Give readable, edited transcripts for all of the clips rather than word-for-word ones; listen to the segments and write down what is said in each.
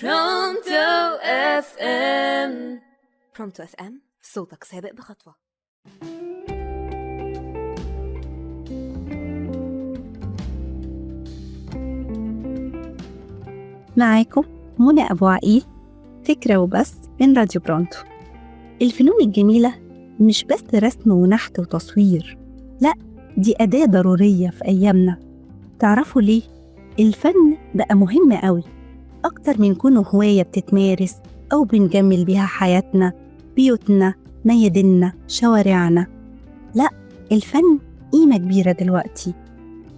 برونتو اف ام. برونتو اف ام، صوتك سابق بخطوة. معاكم منى أبو عقيل، فكرة وبس من راديو برونتو. الفنون الجميلة مش بس رسم ونحت وتصوير، لأ، دي أداة ضرورية في أيامنا. تعرفوا ليه؟ الفن بقى مهم قوي، أكتر من كونه هواية بتتمارس أو بنجمل بيها حياتنا، بيوتنا، مياديننا، شوارعنا. لأ، الفن قيمة كبيرة دلوقتي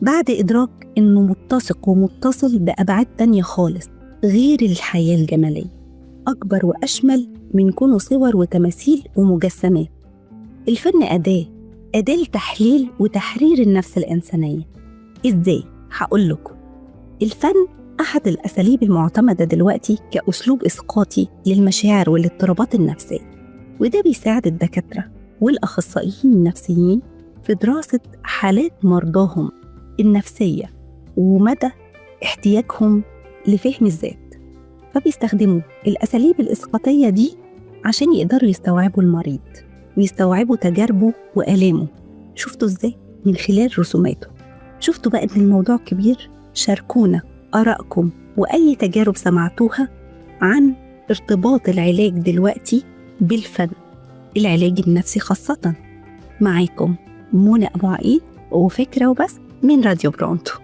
بعد إدراك إنه متسق ومتصل بأبعاد تانية خالص غير الحياة الجمالية، أكبر وأشمل من كونه صور وتماثيل ومجسمات. الفن أداة لتحليل وتحرير النفس الإنسانية. إزاي؟ هقول لكم. الفن أحد الأساليب المعتمدة دلوقتي كأسلوب إسقاطي للمشاعر والاضطرابات النفسية، وده بيساعد الدكاترة والأخصائيين النفسيين في دراسة حالات مرضاهم النفسية ومدى احتياجهم لفهم الذات، فبيستخدموا الأساليب الإسقاطية دي عشان يقدروا يستوعبوا المريض ويستوعبوا تجاربه وآلامه. شفتوا إزاي؟ من خلال رسوماته. شفتوا بقى إن الموضوع كبير؟ شاركونا آرائكم وأي تجارب سمعتوها عن ارتباط العلاج دلوقتي بالفن، العلاج النفسي خاصة. معاكم منى أبو عقيل، وفكرة وبس من راديو برونتو.